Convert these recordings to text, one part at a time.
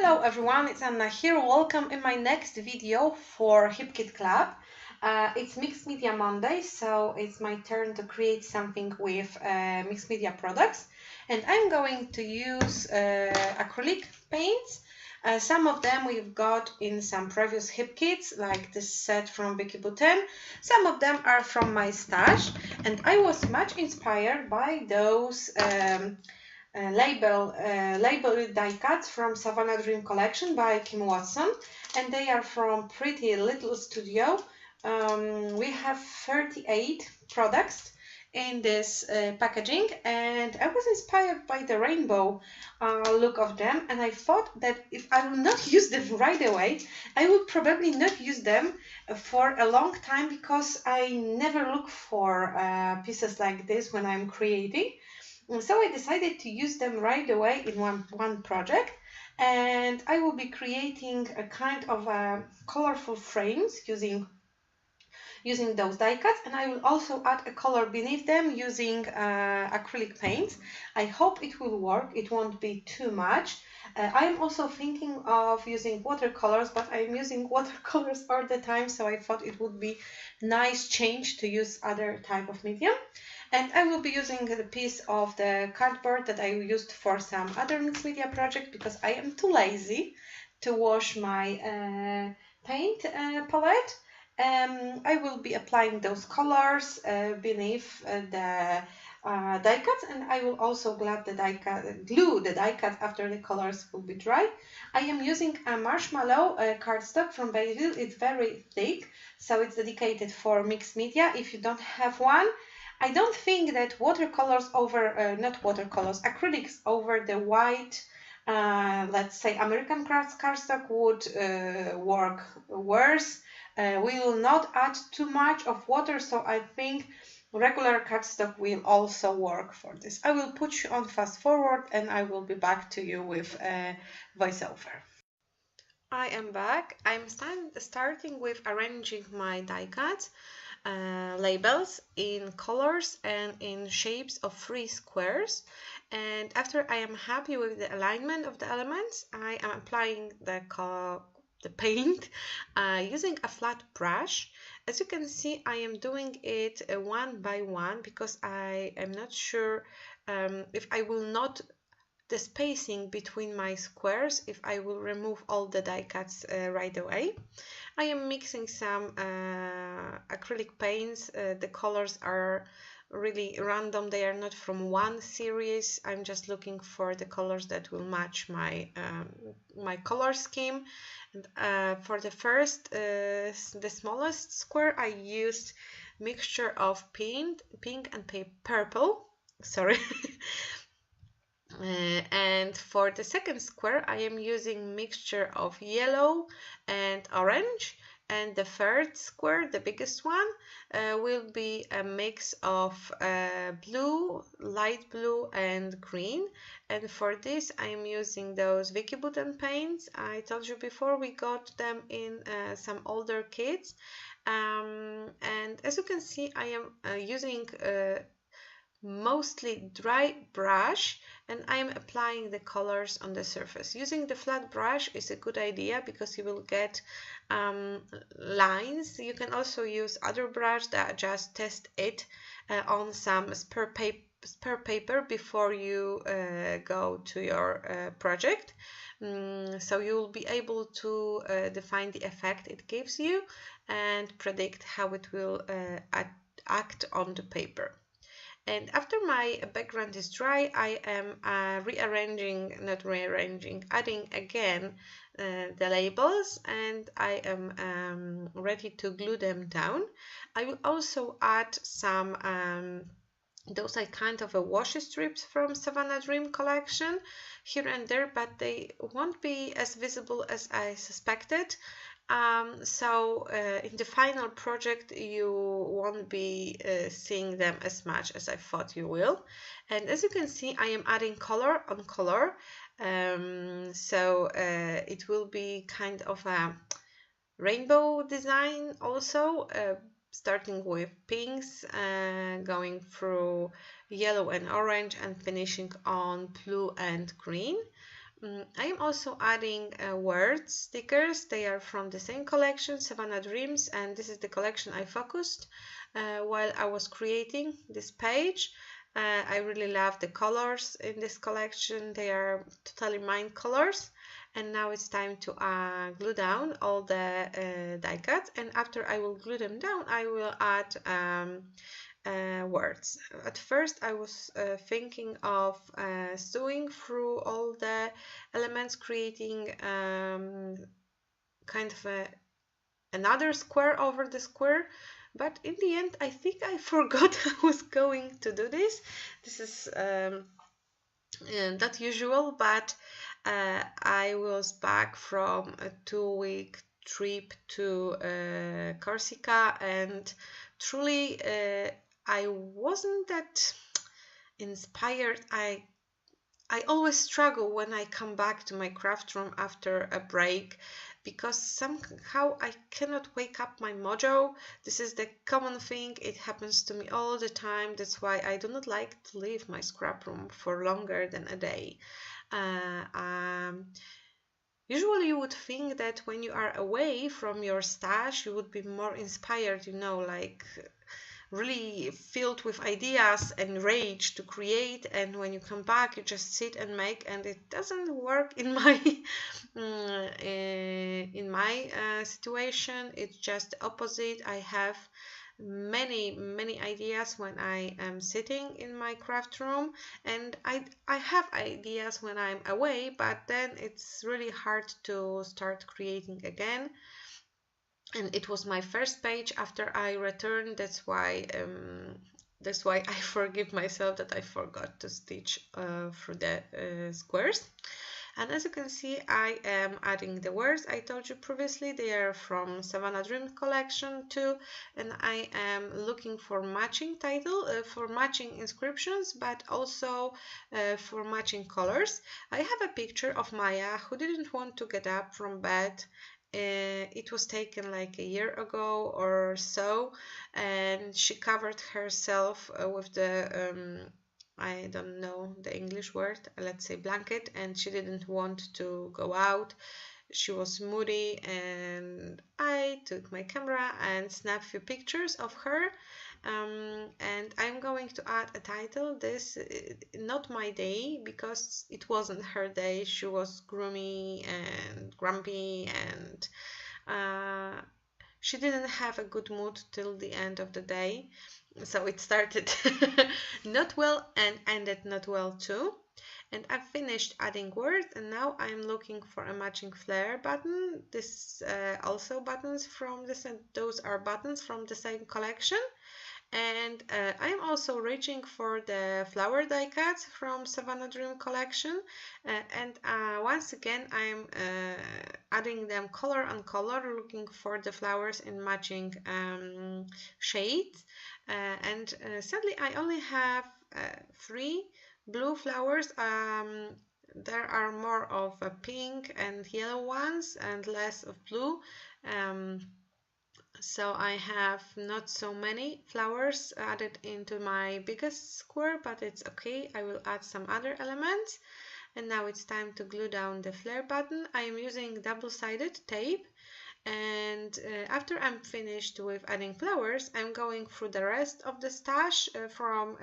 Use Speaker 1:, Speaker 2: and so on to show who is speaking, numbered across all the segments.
Speaker 1: Hello everyone, it's Anna here. Welcome in my next video for HipKit Club. It's Mixed Media Monday, so it's my turn to create something with mixed media products. And I'm going to use acrylic paints. Some of them we've got in some previous HipKits, like this set from Vicky Boutin. Some of them are from my stash, and I was much inspired by those label die cuts from Savannah Dream Collection by Kim Watson, and they are from Pretty Little Studio. We have 38 products in this packaging, and I was inspired by the rainbow look of them, and I thought that if I will not use them right away, I would probably not use them for a long time, because I never look for pieces like this when I'm creating. So I decided to use them right away in one project, and I will be creating a kind of colorful frames using those die cuts, and I will also add a color beneath them using acrylic paints. I hope it will work. It won't be too much. I am also thinking of using watercolors, but I'm using watercolors all the time, so I thought it would be nice change to use other type of medium. And I will be using a piece of the cardboard that I used for some other mixed media project, because I am too lazy to wash my paint palette. I will be applying those colors beneath the die cuts, and I will also glue the die cut after the colors will be dry. I am using a marshmallow cardstock from Basil. It's very thick, so it's dedicated for mixed media. If you don't have one, I don't think that watercolors over, not watercolors, acrylics over the white, let's say American cardstock would work worse. We will not add too much of water, so I think regular cardstock will also work for this. I will put you on fast forward, and I will be back to you with a voiceover. I am back. I'm starting with arranging my die cuts. Labels in colors and in shapes of 3 squares, and after I am happy with the alignment of the elements, I am applying the paint using a flat brush. As you can see, I am doing it one by one, because I am not sure if I will not the spacing between my squares if I will remove all the die cuts right away. I am mixing some acrylic paints. The colors are really random. They are not from one series. I'm just looking for the colors that will match my my color scheme. And, for the first, the smallest square, I used mixture of pink and purple. Sorry. And for the second square, I am using mixture of yellow and orange. And the third square, the biggest one, will be a mix of blue, light blue and green. And for this, I am using those Vicky Boutin paints. I told you before, we got them in some older kits. And as you can see, I am using mostly dry brush, and I'm applying the colors on the surface. Using the flat brush is a good idea, because you will get lines. You can also use other brush that just test it on some spare paper before you go to your project. So you will be able to define the effect it gives you and predict how it will act on the paper. And after my background is dry, I am adding again the labels, and I am ready to glue them down. I will also add some those are kind of a washi strips from Savannah Dream Collection here and there, but they won't be as visible as I suspected. So in the final project, you won't be seeing them as much as I thought you will. And as you can see, I am adding color on color. So it will be kind of a rainbow design also, starting with pinks, going through yellow and orange, and finishing on blue and green. I am also adding word stickers. They are from the same collection, Savannah Dreams, and this is the collection I focused while I was creating this page. I really love the colors in this collection. They are totally mine colors. And now it's time to glue down all the die cuts. And after I will glue them down, I will add words. At first I was thinking of sewing through all the elements, creating kind of another square over the square, but in the end I think I forgot I was going to do this. This is not usual, but I was back from a 2-week trip to Corsica, and truly I wasn't that inspired. I always struggle when I come back to my craft room after a break, because somehow I cannot wake up my mojo. This is the common thing. It happens to me all the time. That's why I do not like to leave my scrap room for longer than a day. Usually you would think that when you are away from your stash, you would be more inspired, like really filled with ideas and rage to create, and when you come back you just sit and make, and it doesn't work in my situation. It's just the opposite. I have many ideas when I am sitting in my craft room, and I have ideas when I'm away, but then it's really hard to start creating again. And it was my first page after I returned. That's why I forgive myself that I forgot to stitch through the squares. And as you can see, I am adding the words I told you previously. They are from Savannah Dream collection too, and I am looking for matching title, for matching inscriptions, but also for matching colors. I have a picture of Maya who didn't want to get up from bed. It was taken like a year ago or so, and she covered herself with the I don't know the English word, let's say blanket, and she didn't want to go out. She was moody, and I took my camera and snapped a few pictures of her. And I'm going to add a title. This not my day, because it wasn't her day. She was groomy and grumpy, and she didn't have a good mood till the end of the day. So it started not well and ended not well too. And I've finished adding words, and now I'm looking for a matching flare button. This also buttons from this, and those are buttons from the same collection. And I'm also reaching for the flower die cuts from Savannah Dream collection, and once again I'm adding them color on color, looking for the flowers in matching shades. And sadly I only have 3 blue flowers. There are more of pink and yellow ones and less of blue. So I have not so many flowers added into my biggest square, but it's okay. I will add some other elements. And now it's time to glue down the flare button. I am using double-sided tape, and after I'm finished with adding flowers, I'm going through the rest of the stash from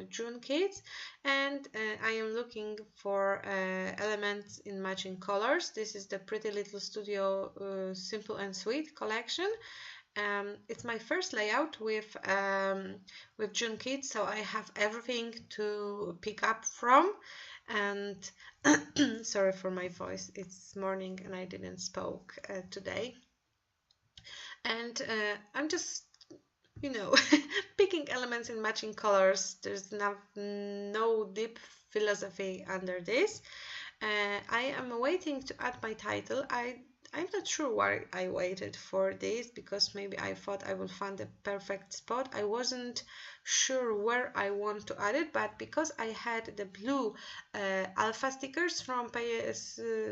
Speaker 1: June kits, and I am looking for elements in matching colors. This is the Pretty Little Studio Simple and Sweet collection. It's my first layout with June kits, so I have everything to pick up from. And sorry for my voice, it's morning and I didn't spoke today. And I'm just picking elements in matching colors. There's no deep philosophy under this. I am waiting to add my title. I'm not sure why I waited for this, because maybe I thought I will find the perfect spot. I wasn't sure where I want to add it, but because I had the blue alpha stickers from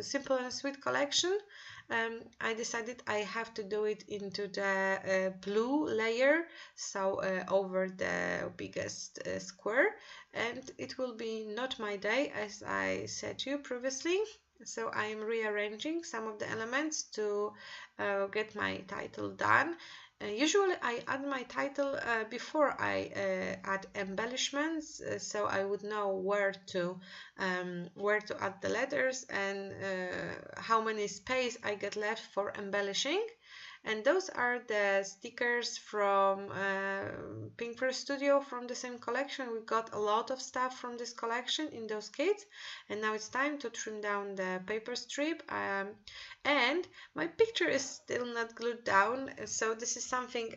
Speaker 1: Simple and Sweet collection, I decided I have to do it into the blue layer, so over the biggest square, and it will be not my day, as I said to you previously. So I'm rearranging some of the elements to get my title done. Usually I add my title before I add embellishments, so I would know where to add the letters and how many space I get left for embellishing. And those are the stickers from Pink Press Studio from the same collection. We got a lot of stuff from this collection in those kits. And now it's time to trim down the paper strip. And my picture is still not glued down. So this is something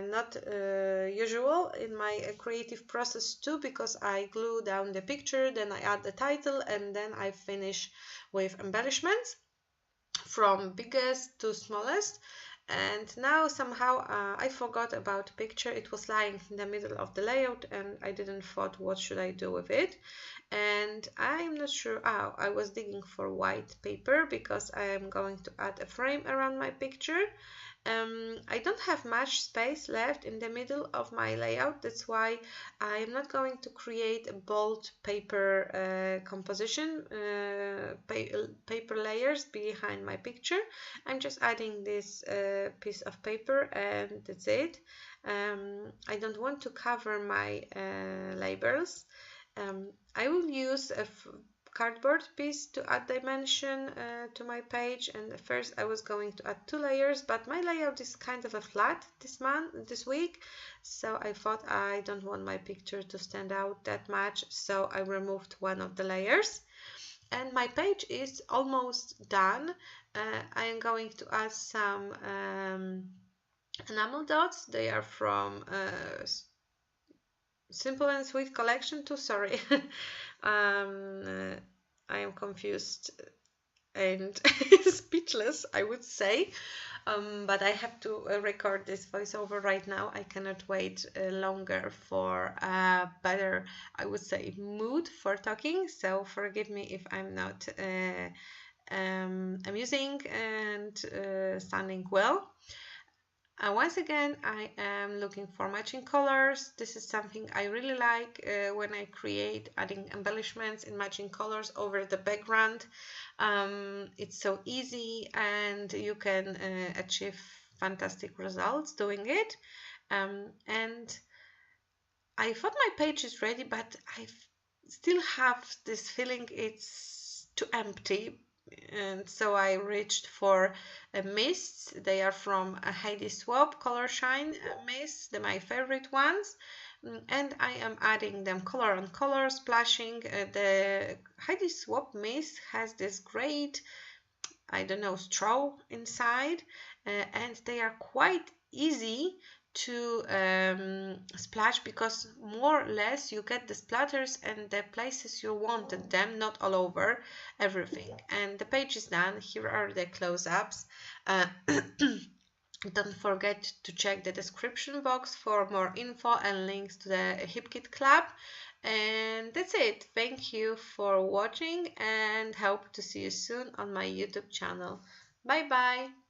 Speaker 1: not usual in my creative process too, because I glue down the picture, then I add the title, and then I finish with embellishments from biggest to smallest. And now somehow I forgot about the picture. It was lying in the middle of the layout and I didn't thought what should I do with it. And I'm not sure. I was digging for white paper because I am going to add a frame around my picture. I don't have much space left in the middle of my layout. That's why I'm not going to create a bold paper composition, paper layers behind my picture. I'm just adding this piece of paper and that's it. I don't want to cover my labels. I will use a cardboard piece to add dimension to my page, and first I was going to add 2 layers, but my layout is kind of a flat this week, so I thought I don't want my picture to stand out that much, so I removed one of the layers. And my page is almost done. I am going to add some enamel dots. They are from Simple and Sweet collection too, sorry. I am confused and speechless, I would say, but I have to record this voiceover right now. I cannot wait longer for a better, I would say, mood for talking, so forgive me if I'm not amusing and sounding well. Once again, I am looking for matching colors. This is something I really like when I create, adding embellishments in matching colors over the background. It's so easy and you can achieve fantastic results doing it. And I thought my page is ready, but I still have this feeling it's too empty. And so I reached for mists. They are from a Heidi Swapp Color Shine mists, my favorite ones. And I am adding them color on color, splashing. The Heidi Swapp mist has this great, I don't know, straw inside, and they are quite easy to splash because more or less you get the splatters and the places you wanted them, not all over everything. And the page is done. Here are the close-ups. Don't forget to check the description box for more info and links to the HipKit Club. And that's it. Thank you for watching and hope to see you soon on my YouTube channel. Bye bye.